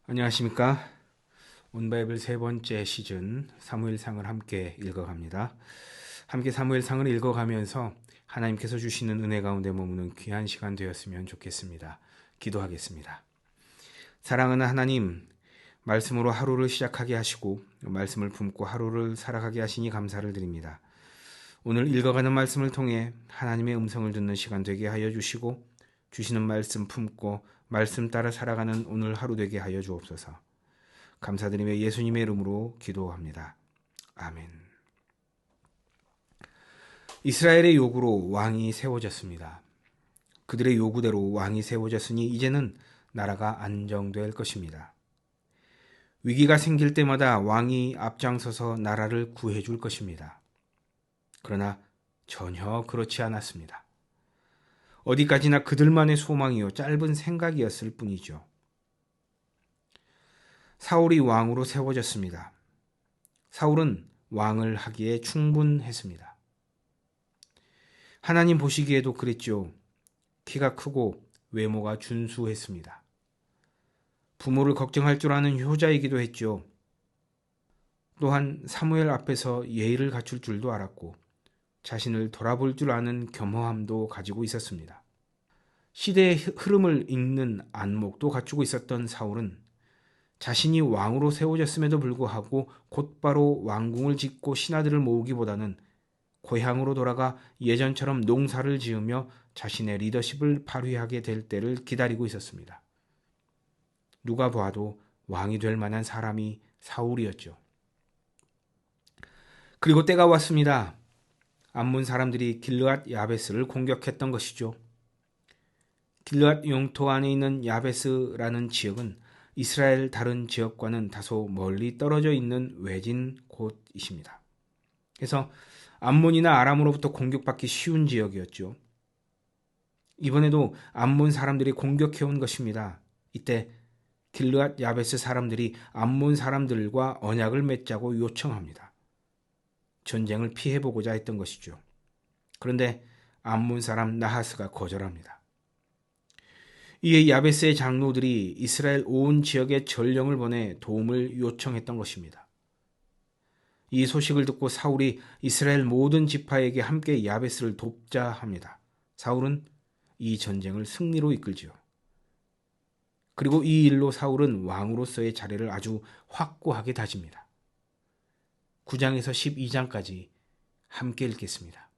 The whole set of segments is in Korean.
안녕하십니까. 온바이블 세 번째 시즌 사무엘상을 함께 읽어갑니다. 함께 사무엘상을 읽어가면서 하나님께서 주시는 은혜 가운데 머무는 귀한 시간 되었으면 좋겠습니다. 기도하겠습니다. 사랑하는 하나님, 말씀으로 하루를 시작하게 하시고 말씀을 품고 하루를 살아가게 하시니 감사를 드립니다. 오늘 읽어가는 말씀을 통해 하나님의 음성을 듣는 시간 되게 하여 주시고 주시는 말씀 품고 말씀 따라 살아가는 오늘 하루 되게 하여 주옵소서. 감사드리며 예수님의 이름으로 기도합니다. 아멘. 이스라엘의 요구로 왕이 세워졌습니다. 그들의 요구대로 왕이 세워졌으니 이제는 나라가 안정될 것입니다. 위기가 생길 때마다 왕이 앞장서서 나라를 구해줄 것입니다. 그러나 전혀 그렇지 않았습니다. 어디까지나 그들만의 소망이요 짧은 생각이었을 뿐이죠. 사울이 왕으로 세워졌습니다. 사울은 왕을 하기에 충분했습니다. 하나님 보시기에도 그랬죠. 키가 크고 외모가 준수했습니다. 부모를 걱정할 줄 아는 효자이기도 했죠. 또한 사무엘 앞에서 예의를 갖출 줄도 알았고 자신을 돌아볼 줄 아는 겸허함도 가지고 있었습니다. 시대의 흐름을 읽는 안목도 갖추고 있었던 사울은 자신이 왕으로 세워졌음에도 불구하고 곧바로 왕궁을 짓고 신하들을 모으기보다는 고향으로 돌아가 예전처럼 농사를 지으며 자신의 리더십을 발휘하게 될 때를 기다리고 있었습니다. 누가 봐도 왕이 될 만한 사람이 사울이었죠. 그리고 때가 왔습니다. 암몬 사람들이 길르앗 야베스를 공격했던 것이죠. 길르앗 영토 안에 있는 야베스라는 지역은 이스라엘 다른 지역과는 다소 멀리 떨어져 있는 외진 곳이십니다. 그래서 암몬이나 아람으로부터 공격받기 쉬운 지역이었죠. 이번에도 암몬 사람들이 공격해온 것입니다. 이때 길르앗 야베스 사람들이 암몬 사람들과 언약을 맺자고 요청합니다. 전쟁을 피해보고자 했던 것이죠. 그런데 암몬 사람 나하스가 거절합니다. 이에 야베스의 장로들이 이스라엘 온 지역에 전령을 보내 도움을 요청했던 것입니다. 이 소식을 듣고 사울이 이스라엘 모든 지파에게 함께 야베스를 돕자 합니다. 사울은 이 전쟁을 승리로 이끌지요. 그리고 이 일로 사울은 왕으로서의 자리를 아주 확고하게 다집니다. 9장에서 12장까지 함께 읽겠습니다.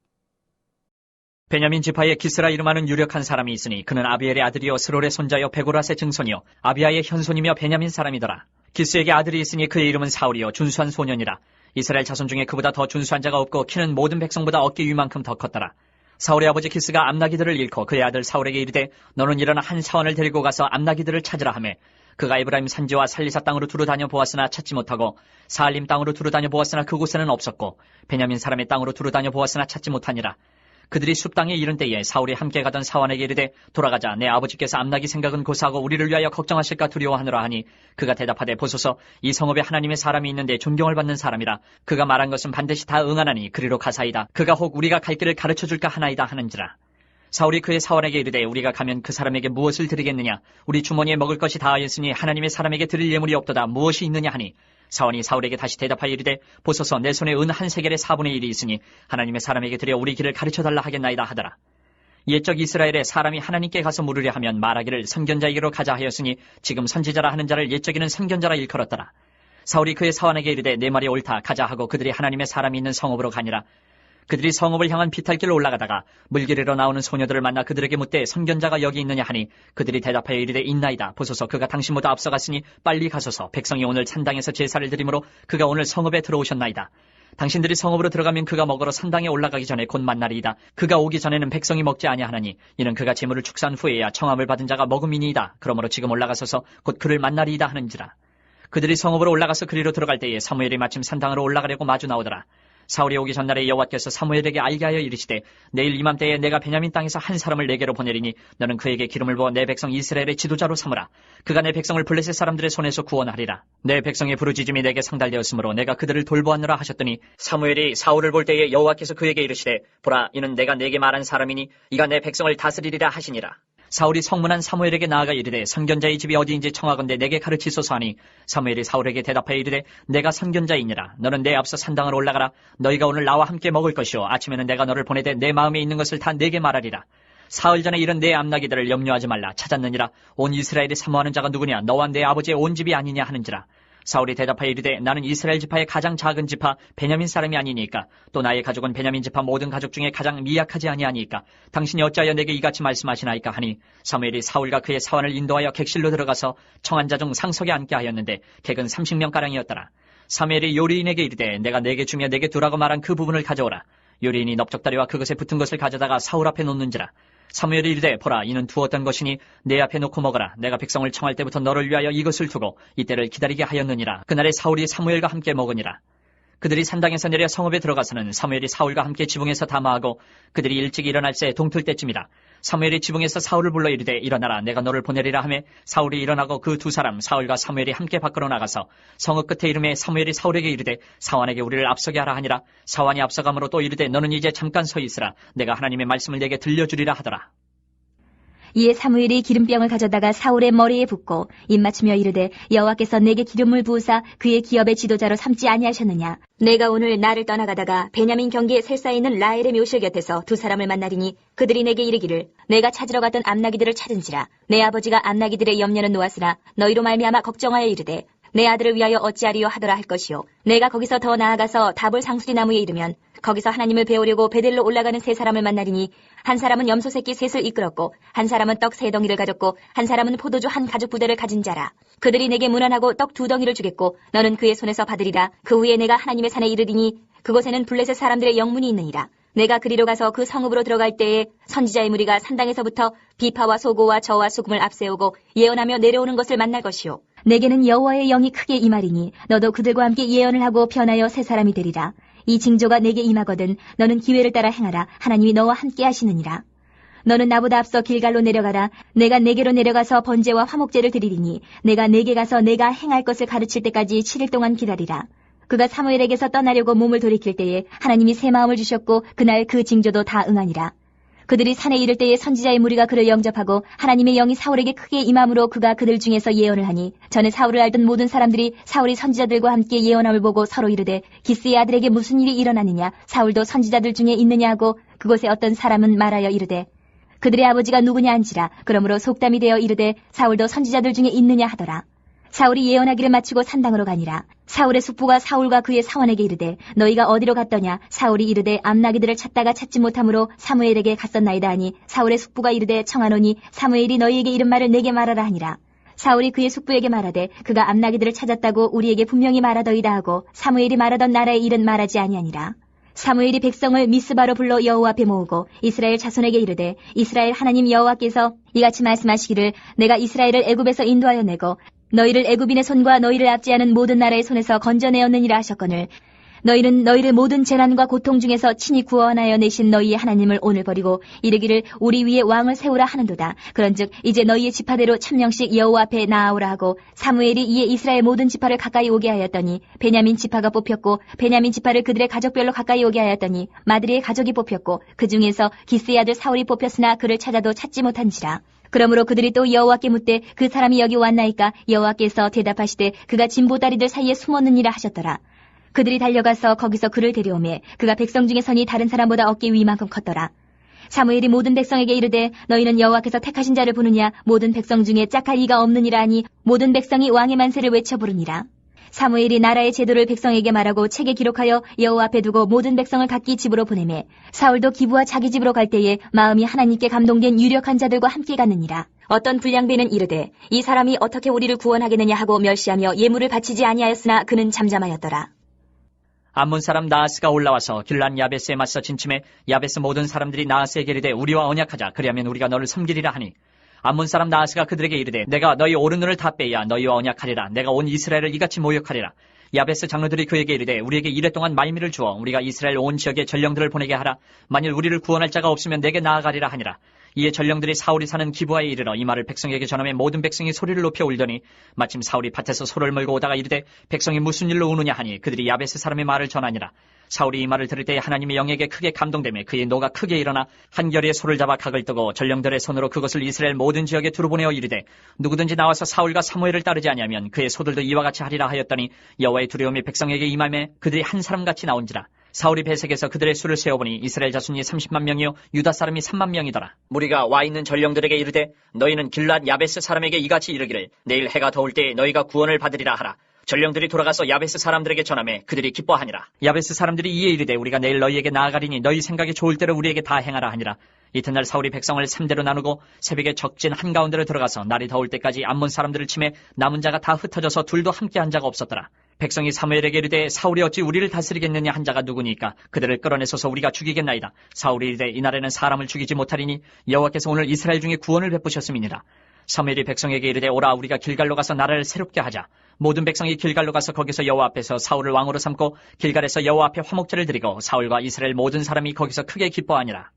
베냐민 지파의 기스라 이름하는 유력한 사람이 있으니 그는 아비엘의 아들이요 스롤의 손자요 베고라스의 증손이요 아비야의 현손이며 베냐민 사람이더라. 기스에게 아들이 있으니 그의 이름은 사울이요 준수한 소년이라. 이스라엘 자손 중에 그보다 더 준수한 자가 없고 키는 모든 백성보다 어깨 위만큼 더 컸더라. 사울의 아버지 기스가 암나기들을 잃고 그의 아들 사울에게 이르되 너는 일어나 한 사원을 데리고 가서 암나기들을 찾으라 하매 그가 에브라임 산지와 살리사 땅으로 두루 다녀 보았으나 찾지 못하고 사알림 땅으로 두루 다녀 보았으나 그곳에는 없었고 베냐민 사람의 땅으로 두루 다녀 보았으나 찾지 못하니라. 그들이 숲 땅에 이른 때에 사울이 함께 가던 사원에게 이르되 돌아가자 내 아버지께서 암나기 생각은 고사하고 우리를 위하여 걱정하실까 두려워하노라 하니 그가 대답하되 보소서 이 성읍에 하나님의 사람이 있는데 존경을 받는 사람이라. 그가 말한 것은 반드시 다 응하나니 그리로 가사이다. 그가 혹 우리가 갈 길을 가르쳐줄까 하나이다 하는지라. 사울이 그의 사원에게 이르되 우리가 가면 그 사람에게 무엇을 드리겠느냐. 우리 주머니에 먹을 것이 다하였으니 하나님의 사람에게 드릴 예물이 없도다. 무엇이 있느냐 하니 사원이 사울에게 다시 대답하여 이르되 보소서 내 손에 은 한 세겔의 4분의 1이 있으니 하나님의 사람에게 드려 우리 길을 가르쳐달라 하겠나이다 하더라. 옛적 이스라엘에 사람이 하나님께 가서 물으려 하면 말하기를 선견자에게로 가자 하였으니 지금 선지자라 하는 자를 옛적에는 선견자라 일컬었더라. 사울이 그의 사원에게 이르되 내 말이 옳다 가자 하고 그들이 하나님의 사람이 있는 성읍으로 가니라. 그들이 성읍을 향한 비탈길로 올라가다가 물길에로 나오는 소녀들을 만나 그들에게 묻되 선견자가 여기 있느냐 하니 그들이 대답하여 이르되 있나이다. 보소서 그가 당신보다 앞서갔으니 빨리 가소서. 백성이 오늘 산당에서 제사를 드리므로 그가 오늘 성읍에 들어오셨나이다. 당신들이 성읍으로 들어가면 그가 먹으러 산당에 올라가기 전에 곧 만나리이다. 그가 오기 전에는 백성이 먹지 아니하나니 이는 그가 재물을 축사한 후에야 청함을 받은 자가 먹음이니이다. 그러므로 지금 올라가소서 곧 그를 만나리이다 하는지라. 그들이 성읍으로 올라가서 그리로 들어갈 때에 사무엘이 마침 산당으로 올라가려고 마주 나오더라. 사울이 오기 전날에 여호와께서 사무엘에게 알게 하여 이르시되 내일 이맘때에 내가 베냐민 땅에서 한 사람을 내게로 보내리니 너는 그에게 기름을 부어 내 백성 이스라엘의 지도자로 삼으라. 그가 내 백성을 블레셋 사람들의 손에서 구원하리라. 내 백성의 부르짖음이 내게 상달되었으므로 내가 그들을 돌보았노라 하셨더니 사무엘이 사울을 볼 때에 여호와께서 그에게 이르시되 보라 이는 내가 네게 말한 사람이니 이가 내 백성을 다스리리라 하시니라. 사울이 성문한 사무엘에게 나아가 이르되 선견자의 집이 어디인지 청하건대 내게 가르치소서 하니 사무엘이 사울에게 대답하여 이르되 내가 선견자이니라. 너는 내 앞서 산당을 올라가라. 너희가 오늘 나와 함께 먹을 것이요 아침에는 내가 너를 보내되 내 마음에 있는 것을 다 내게 말하리라. 사흘 전에 이른 내 암나기들을 염려하지 말라. 찾았느니라. 온 이스라엘이 사모하는 자가 누구냐? 너와 내 아버지의 온 집이 아니냐 하는지라. 사울이 대답하여 이르되 나는 이스라엘 지파의 가장 작은 지파 베냐민 사람이 아니니까 또 나의 가족은 베냐민 지파 모든 가족 중에 가장 미약하지 아니하니까 당신이 어찌하여 내게 이같이 말씀하시나이까 하니 사무엘이 사울과 그의 사환을 인도하여 객실로 들어가서 청한 자 중 상석에 앉게 하였는데 객은 30명가량이었더라. 사무엘이 요리인에게 이르되 내가 내게 주며 내게 두라고 말한 그 부분을 가져오라. 요리인이 넓적다리와 그것에 붙은 것을 가져다가 사울 앞에 놓는지라. 사무엘이 이르되 보라 이는 두었던 것이니 내 앞에 놓고 먹어라. 내가 백성을 청할 때부터 너를 위하여 이것을 두고 이때를 기다리게 하였느니라. 그날에 사울이 사무엘과 함께 먹으니라. 그들이 산당에서 내려 성읍에 들어가서는 사무엘이 사울과 함께 지붕에서 담화하고 그들이 일찍 일어날 새 동틀 때쯤이라. 사무엘이 지붕에서 사울을 불러 이르되 일어나라 내가 너를 보내리라 하매 사울이 일어나고 그 두 사람 사울과 사무엘이 함께 밖으로 나가서 성읍 끝에 이름에 사무엘이 사울에게 이르되 사환에게 우리를 앞서게 하라 하니라. 사환이 앞서가므로 또 이르되 너는 이제 잠깐 서 있으라. 내가 하나님의 말씀을 내게 들려주리라 하더라. 이에 사무엘이 기름병을 가져다가 사울의 머리에 붓고 입맞추며 이르되 여호와께서 내게 기름을 부으사 그의 기업의 지도자로 삼지 아니하셨느냐. 내가 오늘 나를 떠나가다가 베냐민 경계에 셀사에 있는 라헬의 묘실 곁에서 두 사람을 만나리니 그들이 내게 이르기를 내가 찾으러 갔던 암나기들을 찾은지라. 내 아버지가 암나기들의 염려는 놓았으나 너희로 말미암아 걱정하여 이르되 내 아들을 위하여 어찌하리요 하더라 할 것이요. 내가 거기서 더 나아가서 다볼 상수리 나무에 이르면 거기서 하나님을 배우려고 베델로 올라가는 세 사람을 만나리니 한 사람은 염소 새끼 셋을 이끌었고 한 사람은 떡 세 덩이를 가졌고 한 사람은 포도주 한 가죽 부대를 가진 자라. 그들이 내게 문안하고 떡 두 덩이를 주겠고 너는 그의 손에서 받으리라. 그 후에 내가 하나님의 산에 이르리니 그곳에는 블레셋 사람들의 영문이 있느니라. 내가 그리로 가서 그 성읍으로 들어갈 때에 선지자의 무리가 산당에서부터 비파와 소고와 저와 수금을 앞세우고 예언하며 내려오는 것을 만날 것이요. 내게는 여호와의 영이 크게 임하리니 너도 그들과 함께 예언을 하고 변하여 새 사람이 되리라. 이 징조가 내게 임하거든 너는 기회를 따라 행하라. 하나님이 너와 함께 하시느니라. 너는 나보다 앞서 길갈로 내려가라. 내가 내게로 내려가서 번제와 화목제를 드리리니 내가 내게 가서 내가 행할 것을 가르칠 때까지 7일 동안 기다리라. 그가 사무엘에게서 떠나려고 몸을 돌이킬 때에 하나님이 새 마음을 주셨고 그날 그 징조도 다 응하니라. 그들이 산에 이를 때에 선지자의 무리가 그를 영접하고 하나님의 영이 사울에게 크게 임함으로 그가 그들 중에서 예언을 하니 전에 사울을 알던 모든 사람들이 사울이 선지자들과 함께 예언함을 보고 서로 이르되 기스의 아들에게 무슨 일이 일어나느냐 사울도 선지자들 중에 있느냐 하고 그곳에 어떤 사람은 말하여 이르되 그들의 아버지가 누구냐 한지라. 그러므로 속담이 되어 이르되 사울도 선지자들 중에 있느냐 하더라. 사울이 예언하기를 마치고 산당으로 가니라. 사울의 숙부가 사울과 그의 사원에게 이르되 너희가 어디로 갔더냐. 사울이 이르되 암나기들을 찾다가 찾지 못함으로 사무엘에게 갔었나이다 하니 사울의 숙부가 이르되 청하노니 사무엘이 너희에게 이른 말을 내게 말하라 하니라. 사울이 그의 숙부에게 말하되 그가 암나기들을 찾았다고 우리에게 분명히 말하더이다 하고 사무엘이 말하던 나라의 일은 말하지 아니하니라. 사무엘이 백성을 미스바로 불러 여호와 앞에 모으고 이스라엘 자손에게 이르되 이스라엘 하나님 여호와께서 이같이 말씀하시기를 내가 이스라엘을 애굽에서 인도하여 내고 너희를 애굽인의 손과 너희를 압제하는 모든 나라의 손에서 건져내었느니라 하셨거늘 너희는 너희를 모든 재난과 고통 중에서 친히 구원하여 내신 너희의 하나님을 오늘 버리고 이르기를 우리 위에 왕을 세우라 하는도다. 그런즉 이제 너희의 지파대로 1000명씩 여호와 앞에 나아오라 하고 사무엘이 이에 이스라엘 모든 지파를 가까이 오게 하였더니 베냐민 지파가 뽑혔고 베냐민 지파를 그들의 가족별로 가까이 오게 하였더니 마드리의 가족이 뽑혔고 그 중에서 기스의 아들 사울이 뽑혔으나 그를 찾아도 찾지 못한지라. 그러므로 그들이 또 여호와께 묻되 그 사람이 여기 왔나이까. 여호와께서 대답하시되 그가 진보다리들 사이에 숨었느니라 하셨더라. 그들이 달려가서 거기서 그를 데려오매 그가 백성 중에 선이 다른 사람보다 어깨 위만큼 컸더라. 사무엘이 모든 백성에게 이르되 너희는 여호와께서 택하신 자를 부르냐. 모든 백성 중에 짝할 이가 없느니라 하니 모든 백성이 왕의 만세를 외쳐 부르니라. 사무엘이 나라의 제도를 백성에게 말하고 책에 기록하여 여호와 앞에 두고 모든 백성을 각기 집으로 보내매 사울도 기브와 자기 집으로 갈 때에 마음이 하나님께 감동된 유력한 자들과 함께 갔느니라. 어떤 불량배는 이르되 이 사람이 어떻게 우리를 구원하겠느냐 하고 멸시하며 예물을 바치지 아니하였으나 그는 잠잠하였더라. 암몬 사람 나하스가 올라와서 길란 야베스에 맞서 진침해 야베스 모든 사람들이 나하스에게 이르되 우리와 언약하자. 그리하면 우리가 너를 섬기리라 하니 암몬 사람 나하스가 그들에게 이르되 내가 너희 오른눈을 다 빼야 너희와 언약하리라. 내가 온 이스라엘을 이같이 모욕하리라. 야베스 장로들이 그에게 이르되 우리에게 이랫동안 말미를 주어 우리가 이스라엘 온 지역에 전령들을 보내게 하라. 만일 우리를 구원할 자가 없으면 내게 나아가리라 하니라. 이에 전령들이 사울이 사는 기브아에 이르러 이 말을 백성에게 전하며 모든 백성이 소리를 높여 울더니 마침 사울이 밭에서 소를 몰고 오다가 이르되 백성이 무슨 일로 우느냐 하니 그들이 야베스 사람의 말을 전하니라. 사울이 이 말을 들을 때 하나님의 영에게 크게 감동되며 그의 노가 크게 일어나 한결에 소를 잡아 각을 뜨고 전령들의 손으로 그것을 이스라엘 모든 지역에 두루 보내어 이르되 누구든지 나와서 사울과 사무엘을 따르지 아니하면 그의 소들도 이와 같이 하리라 하였더니 여호와의 두려움이 백성에게 임하매 그들이 한 사람같이 나온지라. 사울이 배색에서 그들의 수를 세어보니 이스라엘 자손이 30만 명이요 유다 사람이 3만 명이더라. 무리가 와 있는 전령들에게 이르되 너희는 길앗 야베스 사람에게 이같이 이르기를 내일 해가 더울 때에 너희가 구원을 받으리라 하라. 전령들이 돌아가서 야베스 사람들에게 전하매 그들이 기뻐하니라. 야베스 사람들이 이에 이르되 우리가 내일 너희에게 나아가리니 너희 생각이 좋을 대로 우리에게 다 행하라 하니라. 이튿날 사울이 백성을 3대로 나누고 새벽에 적진 한가운데로 들어가서 날이 더울 때까지 암몬 사람들을 치매 남은 자가 다 흩어져서 둘도 함께 한 자가 없었더라. 백성이 사무엘에게 이르되 사울이 어찌 우리를 다스리겠느냐 한 자가 누구니까 그들을 끌어내소서 우리가 죽이겠나이다. 사울이 이르되 이날에는 사람을 죽이지 못하리니 여호와께서 오늘 이스라엘 중에 구원을 베푸셨음이니라. 사무엘이 백성에게 이르되 오라 우리가 길갈로 가서 나라를 새롭게 하자. 모든 백성이 길갈로 가서 거기서 여호와 앞에서 사울을 왕으로 삼고 길갈에서 여호와 앞에 화목제를 드리고 사울과 이스라엘 모든 사람이 거기서 크게 기뻐하니라.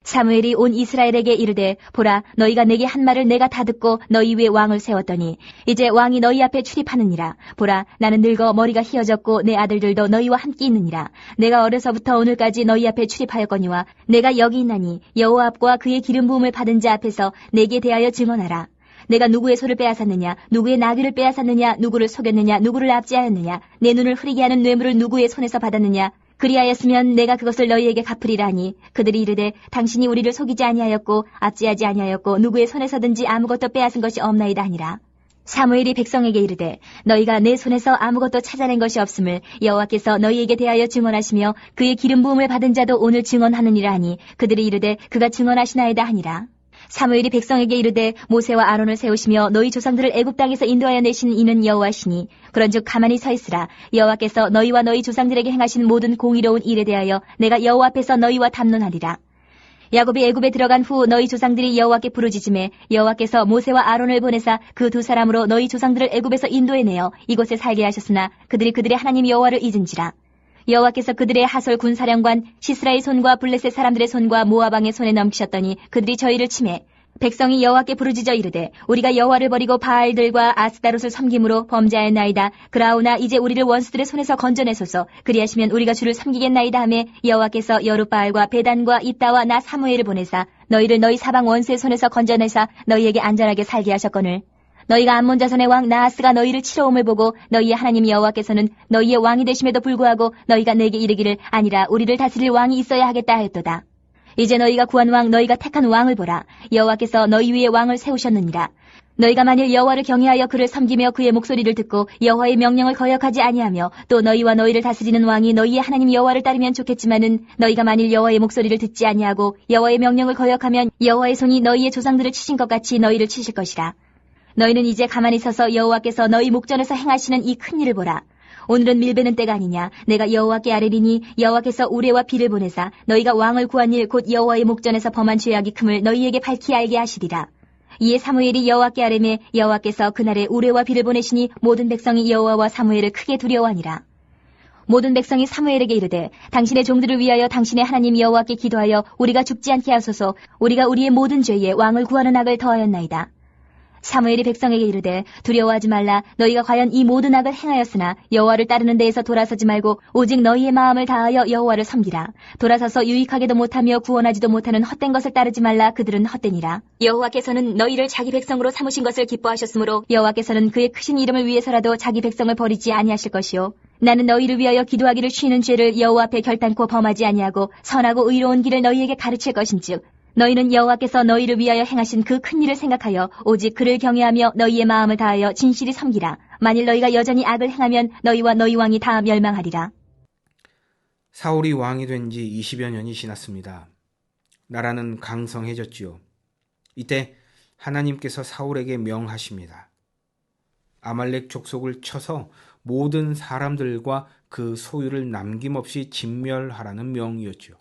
사무엘이 온 이스라엘에게 이르되 보라 너희가 내게 한 말을 내가 다 듣고 너희 위에 왕을 세웠더니 이제 왕이 너희 앞에 출입하느니라. 보라 나는 늙어 머리가 희어졌고 내 아들들도 너희와 함께 있느니라. 내가 어려서부터 오늘까지 너희 앞에 출입하였거니와 내가 여기 있나니 여호와 앞과 그의 기름 부음을 받은 자 앞에서 내게 대하여 증언하라. 내가 누구의 소를 빼앗았느냐 누구의 나귀를 빼앗았느냐 누구를 속였느냐 누구를 압제하였느냐 내 눈을 흐리게 하는 뇌물을 누구의 손에서 받았느냐 그리하였으면 내가 그것을 너희에게 갚으리라 하니 그들이 이르되 당신이 우리를 속이지 아니하였고 압제하지 아니하였고 누구의 손에서든지 아무것도 빼앗은 것이 없나이다 하니라. 사무엘이 백성에게 이르되 너희가 내 손에서 아무것도 찾아낸 것이 없음을 여호와께서 너희에게 대하여 증언하시며 그의 기름 부음을 받은 자도 오늘 증언하느니라 하니 그들이 이르되 그가 증언하시나이다 하니라. 사무엘이 백성에게 이르되 모세와 아론을 세우시며 너희 조상들을 애굽 땅에서 인도하여 내신 이는 여호와시니 그런즉 가만히 서 있으라. 여호와께서 너희와 너희 조상들에게 행하신 모든 공의로운 일에 대하여 내가 여호와 앞에서 너희와 담론하리라. 야곱이 애굽에 들어간 후 너희 조상들이 여호와께 부르짖음에 여호와께서 모세와 아론을 보내사 그 두 사람으로 너희 조상들을 애굽에서 인도해내어 이곳에 살게 하셨으나 그들이 그들의 하나님 여호와를 잊은지라. 여호와께서 그들의 하솔 군사령관 시스라의 손과 블레셋 사람들의 손과 모압 왕의 손에 넘기셨더니 그들이 저희를 치매 백성이 여호와께 부르짖어 이르되 우리가 여호와를 버리고 바알들과 아스다롯을 섬김으로 범죄하였나이다. 그라오나 이제 우리를 원수들의 손에서 건져내소서. 그리하시면 우리가 주를 섬기겠나이다 하매 여호와께서 여룻바알과 베단과 입다와 나 사무엘을 보내사 너희를 너희 사방 원수의 손에서 건져내사 너희에게 안전하게 살게 하셨거늘 너희가 암몬 자손의 왕 나하스가 너희를 치러옴을 보고 너희의 하나님 여호와께서는 너희의 왕이 되심에도 불구하고 너희가 내게 이르기를 아니라 우리를 다스릴 왕이 있어야 하겠다 하였도다. 이제 너희가 구한 왕 너희가 택한 왕을 보라. 여호와께서 너희 위에 왕을 세우셨느니라. 너희가 만일 여호와를 경외하여 그를 섬기며 그의 목소리를 듣고 여호와의 명령을 거역하지 아니하며 또 너희와 너희를 다스리는 왕이 너희의 하나님 여호와를 따르면 좋겠지만은 너희가 만일 여호와의 목소리를 듣지 아니하고 여호와의 명령을 거역하면 여호와의 손이 너희의 조상들을 치신 것 같이 너희를 치실 것이라. 너희는 이제 가만히 서서 여호와께서 너희 목전에서 행하시는 이 큰 일을 보라. 오늘은 밀베는 때가 아니냐. 내가 여호와께 아뢰리니 여호와께서 우레와 비를 보내사 너희가 왕을 구한 일 곧 여호와의 목전에서 범한 죄악이 큼을 너희에게 밝히 알게 하시리라. 이에 사무엘이 여호와께 아뢰매 여호와께서 그날에 우레와 비를 보내시니 모든 백성이 여호와와 사무엘을 크게 두려워하니라. 모든 백성이 사무엘에게 이르되 당신의 종들을 위하여 당신의 하나님 여호와께 기도하여 우리가 죽지 않게 하소서. 우리가 우리의 모든 죄에 왕을 구하는 악을 더하였나이다. 사무엘이 백성에게 이르되 두려워하지 말라. 너희가 과연 이 모든 악을 행하였으나 여호와를 따르는 데에서 돌아서지 말고 오직 너희의 마음을 다하여 여호와를 섬기라. 돌아서서 유익하게도 못하며 구원하지도 못하는 헛된 것을 따르지 말라. 그들은 헛되니라. 여호와께서는 너희를 자기 백성으로 삼으신 것을 기뻐하셨으므로 여호와께서는 그의 크신 이름을 위해서라도 자기 백성을 버리지 아니하실 것이요. 나는 너희를 위하여 기도하기를 쉬는 죄를 여호와 앞에 결단코 범하지 아니하고 선하고 의로운 길을 너희에게 가르칠 것인즉 너희는 여호와께서 너희를 위하여 행하신 그 큰 일을 생각하여 오직 그를 경외하며 너희의 마음을 다하여 진실이 섬기라. 만일 너희가 여전히 악을 행하면 너희와 너희 왕이 다 멸망하리라. 사울이 왕이 된 지 20여 년이 지났습니다. 나라는 강성해졌지요. 이때 하나님께서 사울에게 명하십니다. 아말렉 족속을 쳐서 모든 사람들과 그 소유를 남김없이 진멸하라는 명이었죠.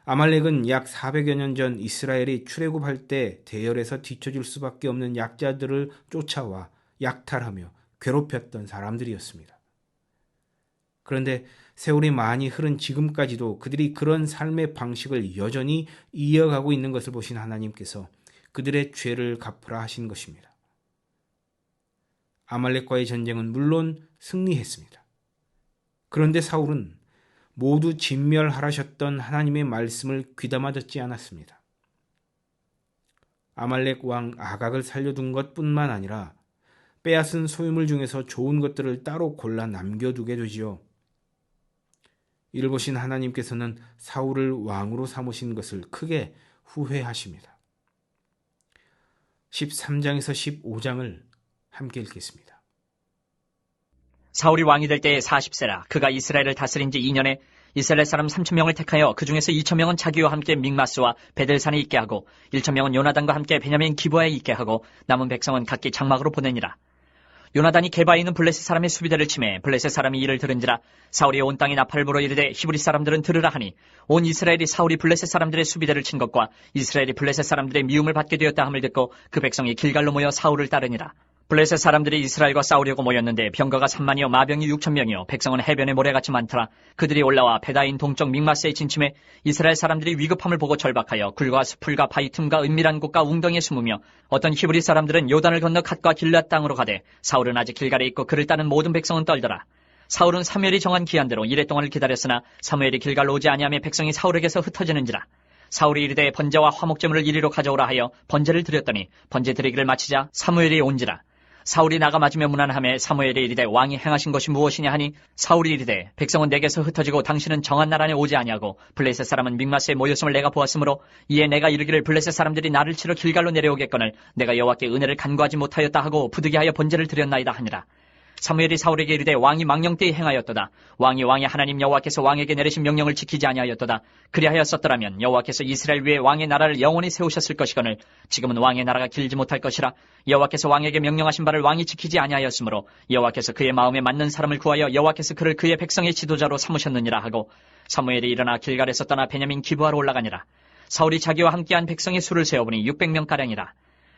아말렉은 약 400여 년 전 이스라엘이 출애굽할 때 대열에서 뒤처질 수밖에 없는 약자들을 쫓아와 약탈하며 괴롭혔던 사람들이었습니다. 그런데 세월이 많이 흐른 지금까지도 그들이 그런 삶의 방식을 여전히 이어가고 있는 것을 보신 하나님께서 그들의 죄를 갚으라 하신 것입니다. 아말렉과의 전쟁은 물론 승리했습니다. 그런데 사울은 모두 진멸하라셨던 하나님의 말씀을 귀담아 듣지 않았습니다. 아말렉 왕 아각을 살려둔 것뿐만 아니라 빼앗은 소유물 중에서 좋은 것들을 따로 골라 남겨두게 되지요. 이를 보신 하나님께서는 사울을 왕으로 삼으신 것을 크게 후회하십니다. 13장에서 15장을 함께 읽겠습니다. 사울이 왕이 될 때에 40세라. 그가 이스라엘을 다스린 지 2년에 이스라엘 사람 3,000명을 택하여 그 중에서 2,000명은 자기와 함께 믹마스와 베델산에 있게 하고 1,000명은 요나단과 함께 베냐민 기브아에 있게 하고 남은 백성은 각기 장막으로 보내니라. 요나단이 게바에 있는 블레셋 사람의 수비대를 치매 블레셋 사람이 이를 들은지라. 사울이 온 땅에 나팔을 불어 이르되 히브리 사람들은 들으라 하니 온 이스라엘이 사울이 블레셋 사람들의 수비대를 친 것과 이스라엘이 블레셋 사람들의 미움을 받게 되었다 함을 듣고 그 백성이 길갈로 모여 사울을 따르니라. 블레셋 사람들이 이스라엘과 싸우려고 모였는데 병거가 3만이요 마병이 6,000명이요 백성은 해변의 모래같이 많더라. 그들이 올라와 베다인 동쪽 믹마스에 진침해 이스라엘 사람들이 위급함을 보고 절박하여 굴과 수풀과 바위 틈과 은밀한 곳과 웅덩이에 숨으며 어떤 히브리 사람들은 요단을 건너 갓과 길랏 땅으로 가되 사울은 아직 길갈에 있고 그를 따는 모든 백성은 떨더라. 사울은 사무엘이 정한 기한대로 이래 동안을 기다렸으나 사무엘이 길갈로 오지 아니하며 백성이 사울에게서 흩어지는지라. 사울이 이르되 번제와 화목제물을 이리로 가져오라 하여 번제를 드렸더니 번제 드리기를 마치자 사무엘이 온지라. 사울이 나가 맞으며 문안하며 사무엘이 이르되 왕이 행하신 것이 무엇이냐 하니 사울이 이르되 백성은 내게서 흩어지고 당신은 정한 날 안에 오지 아니하고 블레셋 사람은 믹마스에 모였음을 내가 보았으므로 이에 내가 이르기를 블레셋 사람들이 나를 치러 길갈로 내려오겠거늘 내가 여호와께 은혜를 간구하지 못하였다 하고 부득이하여 번제를 드렸나이다 하니라. 사무엘이 사울에게 이르되 왕이 망령되이 행하였도다. 왕이 왕의 하나님 여호와께서 왕에게 내리신 명령을 지키지 아니하였도다. 그리하였었더라면 여호와께서 이스라엘 위에 왕의 나라를 영원히 세우셨을 것이거늘 지금은 왕의 나라가 길지 못할 것이라. 여호와께서 왕에게 명령하신 바를 왕이 지키지 아니하였으므로 여호와께서 그의 마음에 맞는 사람을 구하여 여호와께서 그를 그의 백성의 지도자로 삼으셨느니라 하고 사무엘이 일어나 길갈에서 떠나 베냐민 기브아로 올라가니라. 사울이 자기와 함께한 백성의 수를 세어보니 600명가량이라.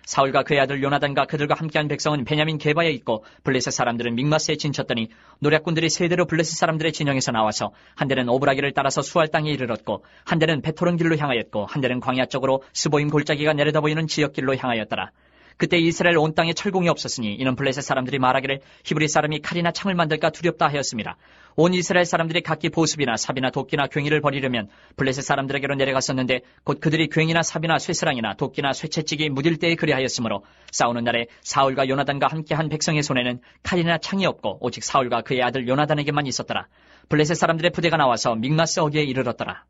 사울과 그의 아들 요나단과 그들과 함께한 백성은 베냐민 게바에 있고 블레셋 사람들은 믹마스에 진쳤더니 노략군들이 세대로 블레셋 사람들의 진영에서 나와서 한 대는 오브라기를 따라서 수알 땅에 이르렀고 한 대는 베토른 길로 향하였고 한 대는 광야 쪽으로 스보임 골짜기가 내려다 보이는 지역길로 향하였더라. 그때 이스라엘 온 땅에 철공이 없었으니 이는 블레셋 사람들이 말하기를 히브리 사람이 칼이나 창을 만들까 두렵다 하였습니다. 온 이스라엘 사람들이 각기 보습이나 삽이나 도끼나 괭이를 버리려면 블레셋 사람들에게로 내려갔었는데 곧 그들이 괭이나 삽이나 쇠스랑이나 도끼나 쇠채찍이 무딜 때에 그리하였으므로 싸우는 날에 사울과 요나단과 함께한 백성의 손에는 칼이나 창이 없고 오직 사울과 그의 아들 요나단에게만 있었더라. 블레셋 사람들의 부대가 나와서 믹마스 어귀에 이르렀더라.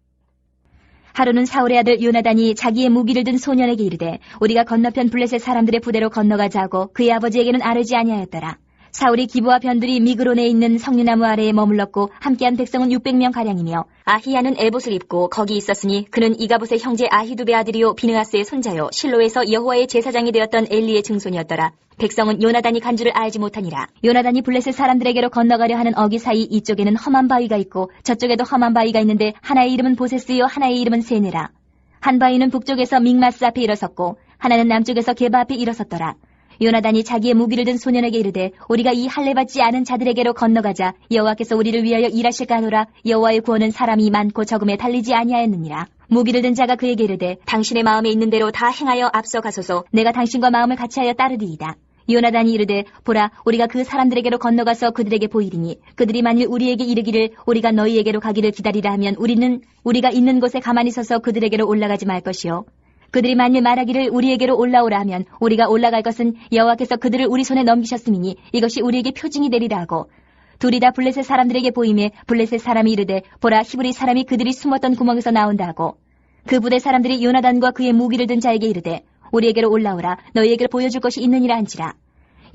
하루는 사울의 아들 요나단이 자기의 무기를 든 소년에게 이르되 우리가 건너편 블레셋 사람들의 부대로 건너가자 하고 그의 아버지에게는 아뢰지 아니하였더라. 사울이 기브와 변들이 미그론에 있는 석류나무 아래에 머물렀고 함께한 백성은 600명가량이며 아히야는 에봇을 입고 거기 있었으니 그는 이가봇의 형제 아히두베 아들이요 비느하스의 손자요 실로에서 여호와의 제사장이 되었던 엘리의 증손이었더라. 백성은 요나단이 간 줄을 알지 못하니라. 요나단이 블레셋 사람들에게로 건너가려 하는 어기 사이 이쪽에는 험한 바위가 있고 저쪽에도 험한 바위가 있는데 하나의 이름은 보세스요 하나의 이름은 세네라. 한 바위는 북쪽에서 믹마스 앞에 일어섰고 하나는 남쪽에서 게바 앞에 일어섰더라. 요나단이 자기의 무기를 든 소년에게 이르되 우리가 이 할례받지 않은 자들에게로 건너가자. 여호와께서 우리를 위하여 일하실까 하노라. 여호와의 구원은 사람이 많고 적음에 달리지 아니하였느니라. 무기를 든 자가 그에게 이르되 당신의 마음에 있는 대로 다 행하여 앞서가소서. 내가 당신과 마음을 같이하여 따르리이다. 요나단이 이르되 보라 우리가 그 사람들에게로 건너가서 그들에게 보이리니 그들이 만일 우리에게 이르기를 우리가 너희에게로 가기를 기다리라 하면 우리는 우리가 있는 곳에 가만히 서서 그들에게로 올라가지 말 것이요 그들이 만일 말하기를 우리에게로 올라오라 하면 우리가 올라갈 것은 여호와께서 그들을 우리 손에 넘기셨음이니 이것이 우리에게 표징이 되리라 하고 둘이 다 블레셋 사람들에게 보이매 블레셋 사람이 이르되 보라 히브리 사람이 그들이 숨었던 구멍에서 나온다 하고 그 부대 사람들이 요나단과 그의 무기를 든 자에게 이르되 우리에게로 올라오라 너희에게 보여줄 것이 있느니라 한지라.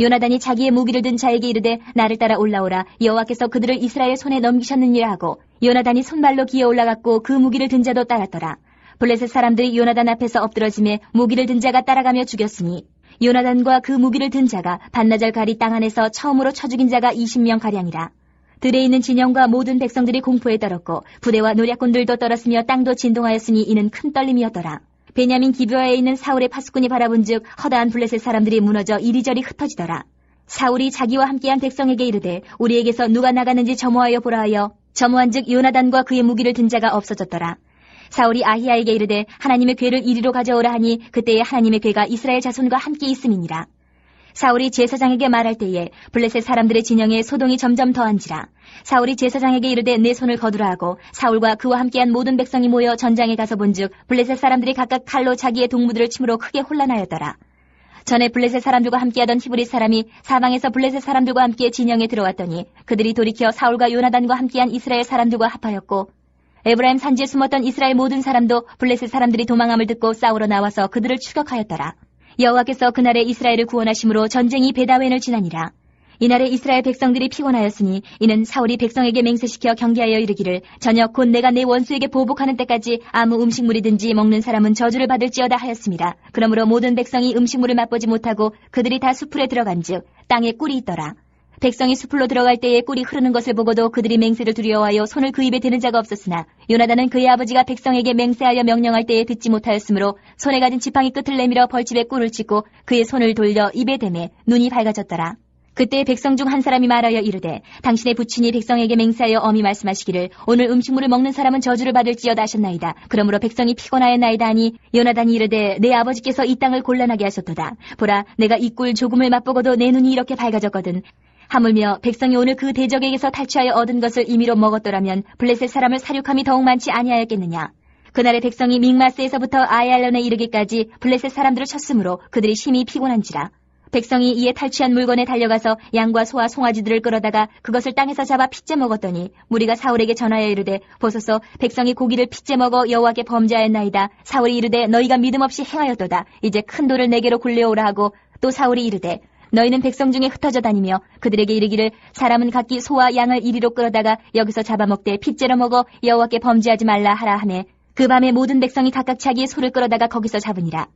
요나단이 자기의 무기를 든 자에게 이르되 나를 따라 올라오라 여호와께서 그들을 이스라엘 손에 넘기셨느니라 하고 요나단이 손발로 기어 올라갔고 그 무기를 든 자도 따랐더라. 블레셋 사람들이 요나단 앞에서 엎드러지매 무기를 든 자가 따라가며 죽였으니 요나단과 그 무기를 든 자가 반나절 가리 땅 안에서 처음으로 쳐 죽인 자가 20명가량이라. 들에 있는 진영과 모든 백성들이 공포에 떨었고 부대와 노략군들도 떨었으며 땅도 진동하였으니 이는 큰 떨림이었더라. 베냐민 기브아에 있는 사울의 파수꾼이 바라본즉 허다한 블레셋 사람들이 무너져 이리저리 흩어지더라. 사울이 자기와 함께한 백성에게 이르되 우리에게서 누가 나가는지 점호하여 보라 하여 점호한즉 요나단과 그의 무기를 든 자가 없어졌더라. 사울이 아히야에게 이르되 하나님의 궤를 이리로 가져오라 하니 그때에 하나님의 궤가 이스라엘 자손과 함께 있음이니라. 사울이 제사장에게 말할 때에 블레셋 사람들의 진영에 소동이 점점 더한지라. 사울이 제사장에게 이르되 내 손을 거두라 하고 사울과 그와 함께한 모든 백성이 모여 전장에 가서 본즉 블레셋 사람들이 각각 칼로 자기의 동무들을 침으로 크게 혼란하였더라. 전에 블레셋 사람들과 함께하던 히브리 사람이 사방에서 블레셋 사람들과 함께 진영에 들어왔더니 그들이 돌이켜 사울과 요나단과 함께한 이스라엘 사람들과 합하였고 에브라임 산지에 숨었던 이스라엘 모든 사람도 블레셋 사람들이 도망함을 듣고 싸우러 나와서 그들을 추격하였더라. 여호와께서 그날에 이스라엘을 구원하심으로 전쟁이 베다웬을 지나니라. 이날에 이스라엘 백성들이 피곤하였으니 이는 사울이 백성에게 맹세시켜 경계하여 이르기를 저녁 곧 내가 내 원수에게 보복하는 때까지 아무 음식물이든지 먹는 사람은 저주를 받을지어다 하였습니다. 그러므로 모든 백성이 음식물을 맛보지 못하고 그들이 다 수풀에 들어간즉 땅에 꿀이 있더라. 백성이 수풀로 들어갈 때에 꿀이 흐르는 것을 보고도 그들이 맹세를 두려워하여 손을 그 입에 대는 자가 없었으나 요나단은 그의 아버지가 백성에게 맹세하여 명령할 때에 듣지 못하였으므로 손에 가진 지팡이 끝을 내밀어 벌집에 꿀을 찢고 그의 손을 돌려 입에 대매 눈이 밝아졌더라. 그때 백성 중 한 사람이 말하여 이르되 당신의 부친이 백성에게 맹세하여 엄히 말씀하시기를 오늘 음식물을 먹는 사람은 저주를 받을지어다 하셨나이다. 그러므로 백성이 피곤하였나이다 하니 요나단이 이르되 내 아버지께서 이 땅을 곤란하게 하셨도다. 보라 내가 이 꿀 조금을 맛보고도 내 눈이 이렇게 밝아졌거든. 하물며 백성이 오늘 그 대적에게서 탈취하여 얻은 것을 임의로 먹었더라면 블레셋 사람을 사륙함이 더욱 많지 아니하였겠느냐. 그날의 백성이 믹마스에서부터 아얄론에 이르기까지 블레셋 사람들을 쳤으므로 그들이 심히 피곤한지라. 백성이 이에 탈취한 물건에 달려가서 양과 소와 송아지들을 끌어다가 그것을 땅에서 잡아 핏째 먹었더니 무리가 사울에게 전하여 이르되 보소서 백성이 고기를 핏째 먹어 여호와께 범죄하였나이다. 사울이 이르되 너희가 믿음 없이 행하였도다. 이제 큰 돌을 내게로 굴려오라 하고 또 사울이 이르되 너희는 백성 중에 흩어져 다니며 그들에게 이르기를 사람은 각기 소와 양을 이리로 끌어다가 여기서 잡아먹되 핏째로 먹어 여호와께 범죄하지 말라 하라 하매 그 밤에 모든 백성이 각각 자기의 소를 끌어다가 거기서 잡으니라.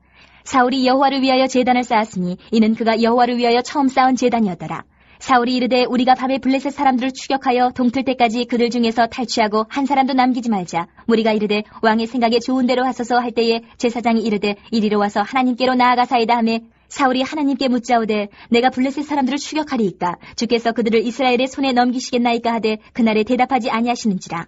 사울이 여호와를 위하여 제단을 쌓았으니 이는 그가 여호와를 위하여 처음 쌓은 제단이었더라. 사울이 이르되 우리가 밤에 블레셋 사람들을 추격하여 동틀 때까지 그들 중에서 탈취하고 한 사람도 남기지 말자. 무리가 이르되 왕의 생각에 좋은 대로 하소서 할 때에 제사장이 이르되 이리로 와서 하나님께로 나아가사이다 하매 사울이 하나님께 묻자오되 내가 블레셋 사람들을 추격하리이까 주께서 그들을 이스라엘의 손에 넘기시겠나이까 하되 그날에 대답하지 아니하시는지라.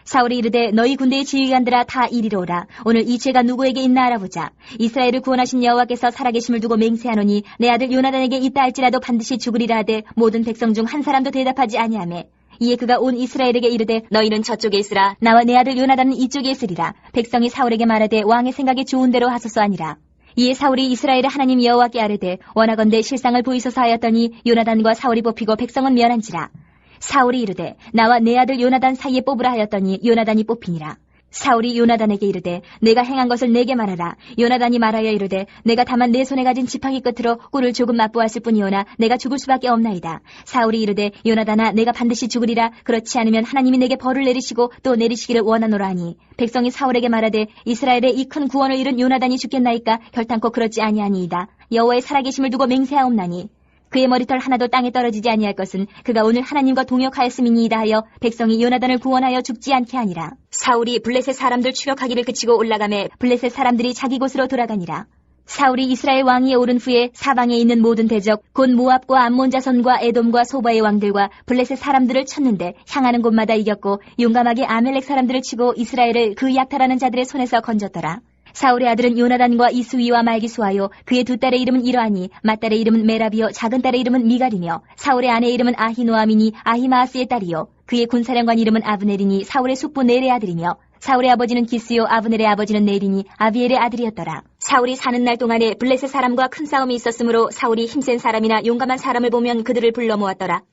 사울이 이르되 너희 군대의 지휘관들아 다 이리로 오라. 오늘 이 죄가 누구에게 있나 알아보자. 이스라엘을 구원하신 여호와께서 살아계심을 두고 맹세하노니 내 아들 요나단에게 있다 할지라도 반드시 죽으리라 하되 모든 백성 중 한 사람도 대답하지 아니하매 이에 그가 온 이스라엘에게 이르되 너희는 저쪽에 있으라. 나와 내 아들 요나단은 이쪽에 있으리라. 백성이 사울에게 말하되 왕의 생각에 좋은 대로 하소서 하니라. 이에 사울이 이스라엘의 하나님 여호와께 아뢰되 원하건대 실상을 보이소서 하였더니 요나단과 사울이 뽑히고 백성은 멸한지라. 사울이 이르되 나와 내 아들 요나단 사이에 뽑으라 하였더니 요나단이 뽑히니라. 사울이 요나단에게 이르되 내가 행한 것을 내게 말하라. 요나단이 말하여 이르되 내가 다만 내 손에 가진 지팡이 끝으로 꿀을 조금 맛보았을 뿐이오나 내가 죽을 수밖에 없나이다. 사울이 이르되 요나단아 내가 반드시 죽으리라. 그렇지 않으면 하나님이 내게 벌을 내리시고 또 내리시기를 원하노라 하니 백성이 사울에게 말하되 이스라엘의 이 큰 구원을 이룬 요나단이 죽겠나이까 결탄코 그렇지 아니하니이다. 여호와의 살아계심을 두고 맹세하옵나니 그의 머리털 하나도 땅에 떨어지지 아니할 것은 그가 오늘 하나님과 동역하였음이니이다 하여 백성이 요나단을 구원하여 죽지 않게 하니라. 사울이 블레셋 사람들 추격하기를 그치고 올라가매 블레셋 사람들이 자기 곳으로 돌아가니라. 사울이 이스라엘 왕위에 오른 후에 사방에 있는 모든 대적 곧 모압과 암몬 자손과 에돔과 소바의 왕들과 블레셋 사람들을 쳤는데 향하는 곳마다 이겼고 용감하게 아멜렉 사람들을 치고 이스라엘을 그 약탈하는 자들의 손에서 건졌더라. 사울의 아들은 요나단과 이스위와 말기수하요 그의 두 딸의 이름은 이러하니 맏딸의 이름은 메라비요 작은 딸의 이름은 미갈이며 사울의 아내의 이름은 아히노아미니 아히마아스의 딸이요 그의 군사령관 이름은 아브넬이니 사울의 숙부 넬의 아들이며 사울의 아버지는 기스요 아브넬의 아버지는 넬이니 아비엘의 아들이었더라. 사울이 사는 날 동안에 블레셋 사람과 큰 싸움이 있었으므로 사울이 힘센 사람이나 용감한 사람을 보면 그들을 불러 모았더라.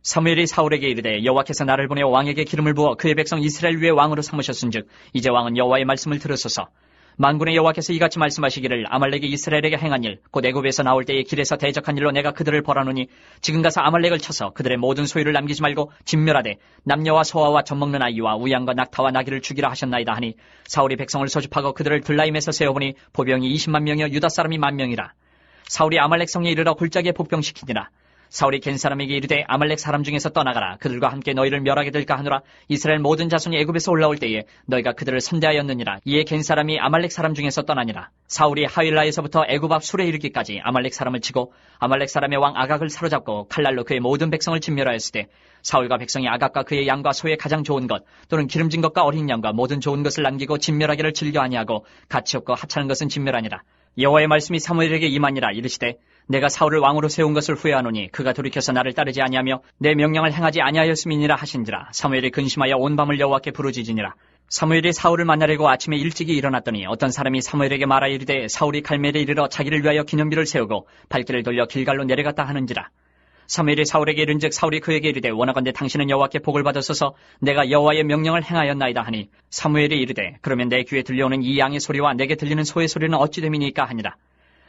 사무엘이 사울에게 이르되 여호와께서 나를 보내 왕에게 기름을 부어 그의 백성 이스라엘 위에 왕으로 삼으셨은즉 이제 왕은 여호와의 말씀을 들으소서. 만군의 여호와께서 이같이 말씀하시기를 아말렉이 이스라엘에게 행한 일 곧 애굽에서 나올 때에 길에서 대적한 일로 내가 그들을 벌하노니 지금 가서 아말렉을 쳐서 그들의 모든 소유를 남기지 말고 진멸하되 남녀와 소아와 젖먹는 아이와 우양과 낙타와 나귀를 죽이라 하셨나이다 하니 사울이 백성을 소집하고 그들을 들라임에서 세어보니 보병이 20만 명이여 유다 사람이 10,000명이라. 사울이 아말렉 성에 이르러 골짜기에 복병시키니라. 사울이 겐 사람에게 이르되 아말렉 사람 중에서 떠나가라. 그들과 함께 너희를 멸하게 될까 하노라. 이스라엘 모든 자손이 애굽에서 올라올 때에 너희가 그들을 선대하였느니라. 이에 겐 사람이 아말렉 사람 중에서 떠나니라. 사울이 하윌라에서부터 애굽 앞 술에 이르기까지 아말렉 사람을 치고 아말렉 사람의 왕 아각을 사로잡고 칼날로 그의 모든 백성을 진멸하였을 때 사울과 백성이 아각과 그의 양과 소의 가장 좋은 것 또는 기름진 것과 어린 양과 모든 좋은 것을 남기고 진멸하기를 즐겨 아니하고 가치 없고 하찮은 것은 진멸하니라. 여호와의 말씀이 사무엘에게 임하니라. 이르시되 내가 사울을 왕으로 세운 것을 후회하노니 그가 돌이켜서 나를 따르지 아니하며 내 명령을 행하지 아니하였음이니라 하신지라. 사무엘이 근심하여 온 밤을 여호와께 부르짖으니라. 사무엘이 사울을 만나려고 아침에 일찍이 일어났더니 어떤 사람이 사무엘에게 말하여 이르되 사울이 갈멜에 이르러 자기를 위하여 기념비를 세우고 발길을 돌려 길갈로 내려갔다 하는지라. 사무엘이 사울에게 이른즉 사울이 그에게 이르되 원하건대 당신은 여호와께 복을 받으소서 내가 여호와의 명령을 행하였나이다 하니 사무엘이 이르되 그러면 내 귀에 들려오는 이 양의 소리와 내게 들리는 소의 소리는 어찌 됨이니까 하니라.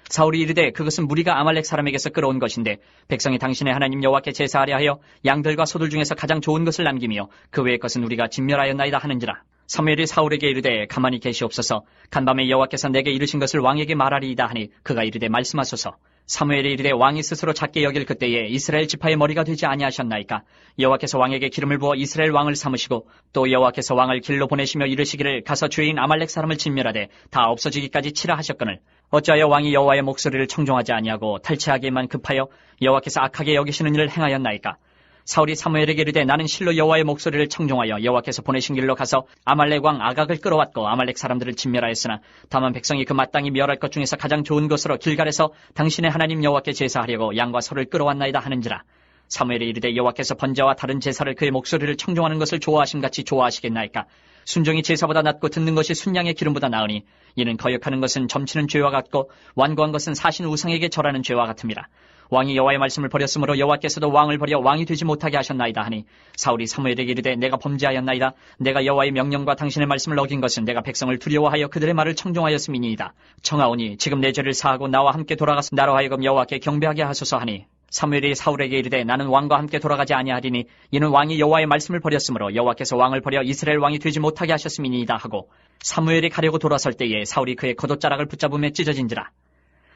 사울이 이르되 그것은 무리가 아말렉 사람에게서 끌어온 것인데 백성이 당신의 하나님 여호와께 제사하려 하여 양들과 소들 중에서 가장 좋은 것을 남기며 그 외의 것은 우리가 진멸하였나이다 하는지라. 사무엘이 사울에게 이르되 가만히 계시옵소서 간밤에 여호와께서 내게 이르신 것을 왕에게 말하리이다 하니 그가 이르되 말씀하소서. 사무엘이 이르되 왕이 스스로 작게 여길 그때에 이스라엘 지파의 머리가 되지 아니하셨나이까. 여호와께서 왕에게 기름을 부어 이스라엘 왕을 삼으시고 또 여호와께서 왕을 길로 보내시며 이르시기를 가서 죄인 아말렉 사람을 진멸하되 다 없어지기까지 치라 하셨거늘 어찌하여 왕이 여호와의 목소리를 청종하지 아니하고 탈취하기에만 급하여 여호와께서 악하게 여기시는 일을 행하였나이까. 사울이 사무엘에게 이르되 나는 실로 여호와의 목소리를 청종하여 여호와께서 보내신 길로 가서 아말렉 왕 아각을 끌어왔고 아말렉 사람들을 진멸하였으나 다만 백성이 그 마땅히 멸할 것 중에서 가장 좋은 것으로 길갈에서 당신의 하나님 여호와께 제사하려고 양과 소를 끌어왔나이다 하는지라. 사무엘이 이르되 여호와께서 번제와 다른 제사를 그의 목소리를 청종하는 것을 좋아하심같이 좋아하시겠나이까. 순종이 제사보다 낫고 듣는 것이 순양의 기름보다 나으니 이는 거역하는 것은 점치는 죄와 같고 완고한 것은 사신 우상에게 절하는 죄와 같음이라. 왕이 여호와의 말씀을 버렸으므로 여호와께서도 왕을 버려 왕이 되지 못하게 하셨나이다 하니 사울이 사무엘에게 이르되 내가 범죄하였나이다. 내가 여호와의 명령과 당신의 말씀을 어긴 것은 내가 백성을 두려워하여 그들의 말을 청종하였음이니이다. 청하오니 지금 내 죄를 사하고 나와 함께 돌아가서 나로 하여금 여호와께 경배하게 하소서 하니 사무엘이 사울에게 이르되 나는 왕과 함께 돌아가지 아니하리니 이는 왕이 여호와의 말씀을 버렸으므로 여호와께서 왕을 버려 이스라엘 왕이 되지 못하게 하셨음이니이다 하고 사무엘이 가려고 돌아설 때에 사울이 그의 겉옷자락을 붙잡으며 찢어진지라.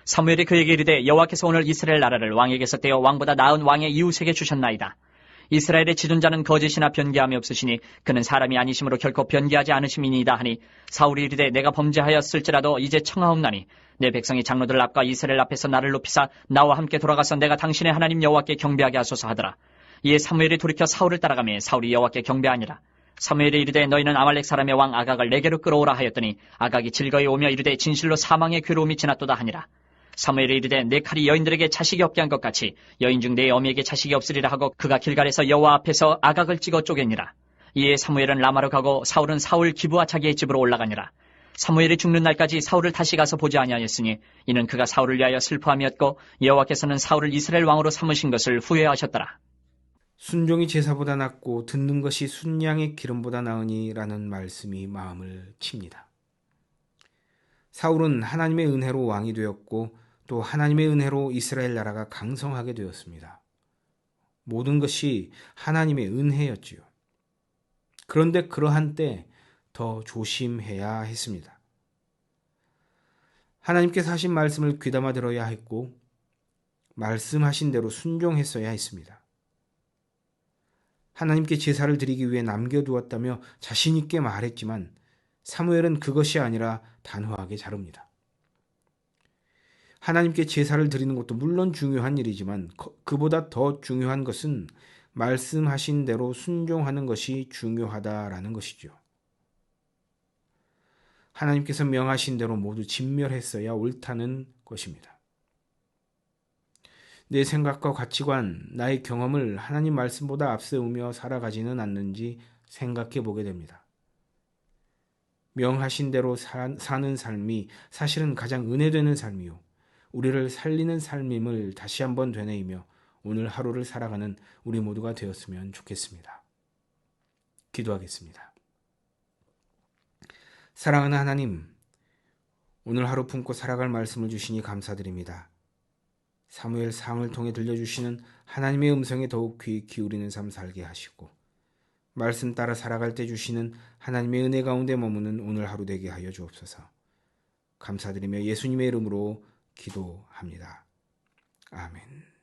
사무엘이 그에게 이르되 여호와께서 오늘 이스라엘 나라를 왕에게서 떼어 왕보다 나은 왕의 이웃에게 주셨나이다. 이스라엘의 지존자는 거짓이나 변개함이 없으시니 그는 사람이 아니심으로 결코 변개하지 않으심이니이다 하니 사울이 이르되 내가 범죄하였을지라도 이제 청하옵나니 내 백성이 장로들 앞과 이스라엘 앞에서 나를 높이사 나와 함께 돌아가서 내가 당신의 하나님 여호와께 경배하게 하소서 하더라. 이에 사무엘이 돌이켜 사울을 따라가며 사울이 여호와께 경배하니라. 사무엘이 이르되 너희는 아말렉 사람의 왕 아각을 내게로 끌어오라 하였더니 아각이 즐거이 오며 이르되 진실로 사망의 괴로움이 지났도다 하니라. 사무엘이 이르되 내 칼이 여인들에게 자식이 없게 한 것 같이 여인 중 내 어미에게 자식이 없으리라 하고 그가 길갈에서 여호와 앞에서 아각을 찍어 쪼개니라. 이에 사무엘은 라마로 가고 사울은 사울 기브와 자기의 집으로 올라가니라. 사무엘이 죽는 날까지 사울을 다시 가서 보지 아니하였으니 이는 그가 사울을 위하여 슬퍼함이었고 여호와께서는 사울을 이스라엘 왕으로 삼으신 것을 후회하셨더라. 순종이 제사보다 낫고 듣는 것이 순양의 기름보다 나으니라는 말씀이 마음을 칩니다. 사울은 하나님의 은혜로 왕이 되었고 또 하나님의 은혜로 이스라엘 나라가 강성하게 되었습니다. 모든 것이 하나님의 은혜였지요. 그런데 그러한 때 더 조심해야 했습니다. 하나님께서 하신 말씀을 귀담아 들어야 했고 말씀하신 대로 순종했어야 했습니다. 하나님께 제사를 드리기 위해 남겨두었다며 자신 있게 말했지만 사무엘은 그것이 아니라 단호하게 자릅니다. 하나님께 제사를 드리는 것도 물론 중요한 일이지만 그보다 더 중요한 것은 말씀하신 대로 순종하는 것이 중요하다라는 것이죠. 하나님께서 명하신 대로 모두 진멸했어야 옳다는 것입니다. 내 생각과 가치관, 나의 경험을 하나님 말씀보다 앞세우며 살아가지는 않는지 생각해 보게 됩니다. 명하신 대로 사는 삶이 사실은 가장 은혜되는 삶이요 우리를 살리는 삶임을 다시 한번 되뇌이며 오늘 하루를 살아가는 우리 모두가 되었으면 좋겠습니다. 기도하겠습니다. 사랑하는 하나님, 오늘 하루 품고 살아갈 말씀을 주시니 감사드립니다. 사무엘 상을 통해 들려주시는 하나님의 음성에 더욱 귀 기울이는 삶 살게 하시고 말씀 따라 살아갈 때 주시는 하나님의 은혜 가운데 머무는 오늘 하루 되게 하여 주옵소서. 감사드리며 예수님의 이름으로 기도합니다. 아멘.